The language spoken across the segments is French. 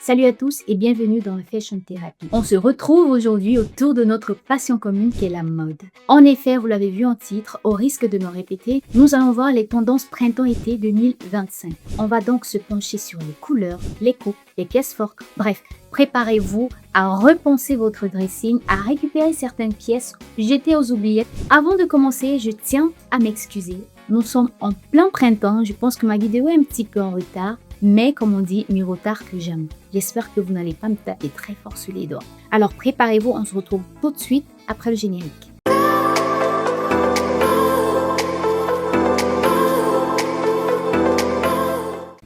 Salut à tous et bienvenue dans le Fashion Therapy. On se retrouve aujourd'hui autour de notre passion commune qui est la mode. En effet, vous l'avez vu en titre, au risque de me répéter, nous allons voir les tendances printemps-été 2025. On va donc se pencher sur les couleurs, les coupes, les pièces fortes, bref, préparez-vous à repenser votre dressing, à récupérer certaines pièces jetées aux oubliettes. Avant de commencer, je tiens à m'excuser. Nous sommes en plein printemps, je pense que ma vidéo est un petit peu en retard. Mais comme on dit, mieux vaut tard que jamais. J'espère que vous n'allez pas me taper très fort sur les doigts. Alors préparez-vous, on se retrouve tout de suite après le générique.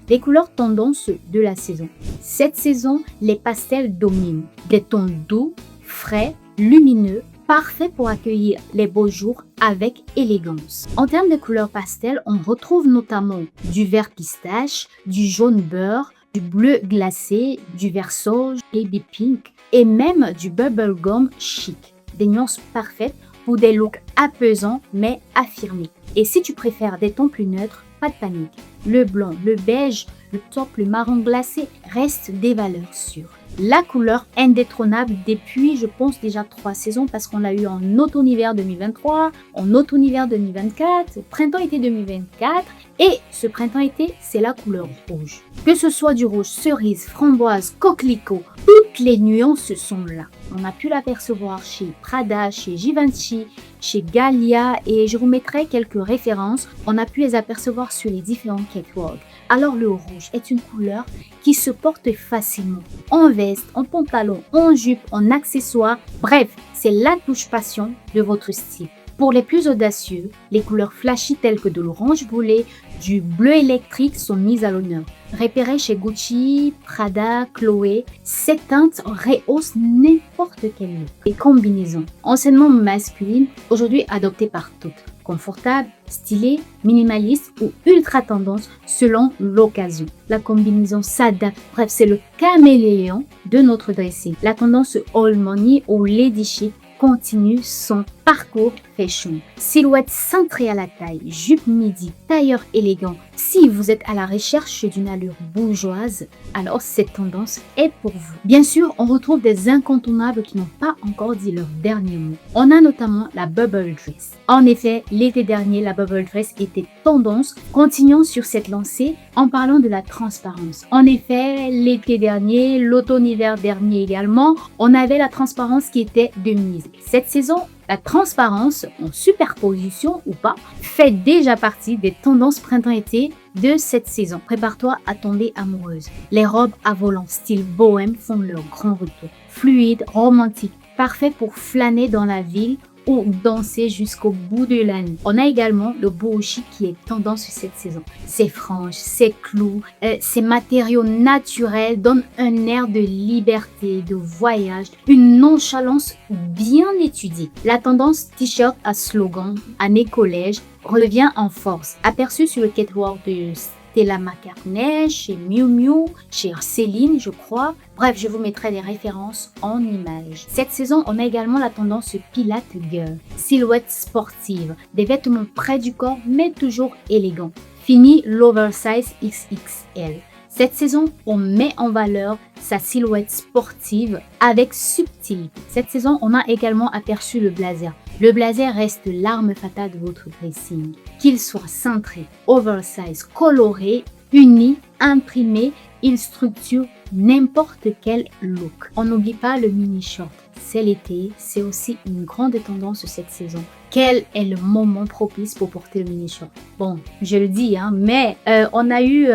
Les couleurs tendances de la saison. Cette saison, les pastels dominent. Des tons doux, frais, lumineux, parfait pour accueillir les beaux jours avec élégance. En termes de couleurs pastel, on retrouve notamment du vert pistache, du jaune beurre, du bleu glacé, du vert sauge, baby pink et même du bubblegum chic. Des nuances parfaites pour des looks apaisants mais affirmés. Et si tu préfères des tons plus neutres, pas de panique. Le blanc, le beige, le taupe, le marron glacé restent des valeurs sûres. La couleur indétrônable depuis, je pense, déjà 3 saisons parce qu'on l'a eu en automne-hiver 2023, en automne-hiver 2024, printemps-été 2024 et ce printemps-été, c'est la couleur rouge. Que ce soit du rouge cerise, framboise, coquelicot, toutes les nuances sont là. On a pu l'apercevoir chez Prada, chez Givenchy, chez Gallia et je vous mettrai quelques références. On a pu les apercevoir sur les différents catwalks. Alors le rouge est une couleur qui se porte facilement en veste, en pantalon, en jupe, en accessoires. Bref, c'est la touche passion de votre style. Pour les plus audacieux, les couleurs flashy telles que de l'orange brûlé, du bleu électrique sont mises à l'honneur. Repérées chez Gucci, Prada, Chloé, cette teinte rehausse n'importe quel look. Les combinaisons, anciennement masculines, aujourd'hui adoptées par toutes. Confortable, stylé, minimaliste ou ultra tendance selon l'occasion. La combinaison s'adapte, bref c'est le caméléon de notre dressing. La tendance all money ou lady chic continue son parcours fashion. Silhouette centrée à la taille, jupe midi, tailleur élégant. Si vous êtes à la recherche d'une allure bourgeoise, alors cette tendance est pour vous. Bien sûr, on retrouve des incontournables qui n'ont pas encore dit leur dernier mot. On a notamment la bubble dress. En effet, l'été dernier, la bubble dress était tendance. Continuons sur cette lancée en parlant de la transparence. En effet, l'été dernier, l'automne-hiver dernier également, on avait la transparence qui était de mise. Cette saison, la transparence, en superposition ou pas, fait déjà partie des tendances printemps-été de cette saison. Prépare-toi à tomber amoureuse. Les robes à volant style bohème font leur grand retour. Fluide, romantique, parfait pour flâner dans la ville ou danser jusqu'au bout de la nuit. On a également le boho chic qui est tendance sur cette saison. Ses franges, ses clous, ses matériaux naturels donnent un air de liberté, de voyage, une nonchalance bien étudiée. La tendance t-shirt à slogan, année collège, revient en force. Aperçue sur le catwalk de Stella McCartney, chez Miu Miu, chez Céline, je crois. Bref, je vous mettrai des références en images. Cette saison, on a également la tendance Pilate Girl. Silhouette sportive, des vêtements près du corps, mais toujours élégants. Fini l'oversize XXL. Cette saison, on met en valeur sa silhouette sportive avec subtilité. Cette saison, on a également aperçu le blazer. Le blazer reste l'arme fatale de votre dressing. Qu'il soit cintré, oversize, coloré, uni, imprimé, il structure n'importe quel look. On n'oublie pas le mini short. C'est l'été, c'est aussi une grande tendance cette saison. Quel est le moment propice pour porter le mini short? Bon, je le dis, mais on a eu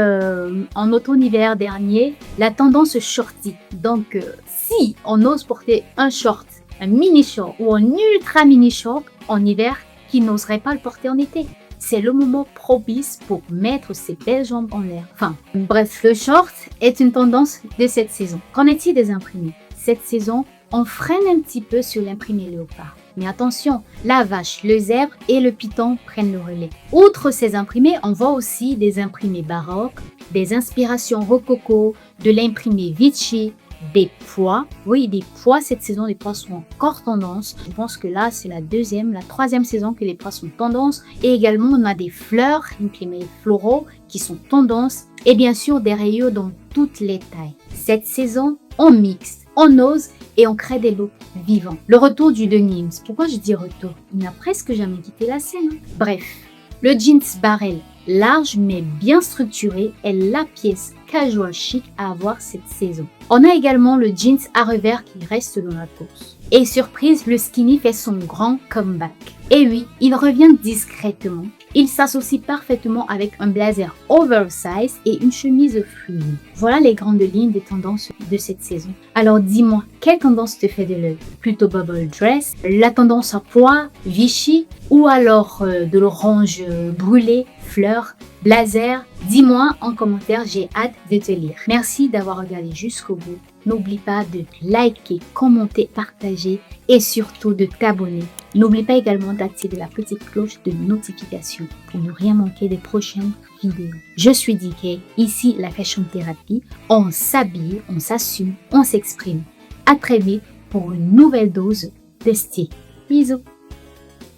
en automne-hiver dernier la tendance shorty. Donc, si on ose porter un short, un mini short ou un ultra mini short en hiver, qui n'oserait pas le porter en été? C'est le moment propice pour mettre ses belles jambes en l'air. Enfin, bref, le short est une tendance de cette saison. Qu'en est-il des imprimés? Cette saison, on freine un petit peu sur l'imprimé léopard. Mais attention, la vache, le zèbre et le python prennent le relais. Outre ces imprimés, on voit aussi des imprimés baroques, des inspirations rococo, de l'imprimé Vichy, des pois. Oui, des pois, cette saison, les pois sont encore tendance. Je pense que là, c'est la troisième saison que les pois sont tendance. Et également, on a des fleurs, imprimés floraux, qui sont tendance. Et bien sûr, des rayures dans toutes les tailles. Cette saison, on mixe, on ose et on crée des looks vivants. Le retour du denim. Pourquoi je dis retour? Il n'a presque jamais quitté la scène. Bref, le jeans barrel, large mais bien structuré, est la pièce casual chic à avoir cette saison. On a également le jeans à revers qui reste dans la course. Et surprise, le skinny fait son grand comeback. Et oui, il revient discrètement. Il s'associe parfaitement avec un blazer oversize et une chemise fluide. Voilà les grandes lignes des tendances de cette saison. Alors dis-moi, quelle tendance te fait de l'œil? Plutôt bubble dress, la tendance à pois, Vichy ou alors de l'orange brûlé, fleur, blazer? Dis-moi en commentaire, j'ai hâte de te lire. Merci d'avoir regardé jusqu'au bout. N'oublie pas de liker, commenter, partager et surtout de t'abonner. N'oublie pas également d'activer la petite cloche de notification pour ne rien manquer des prochaines vidéos. Je suis DK, ici la Fashion Thérapie. On s'habille, on s'assume, on s'exprime. À très vite pour une nouvelle dose de style. Bisous.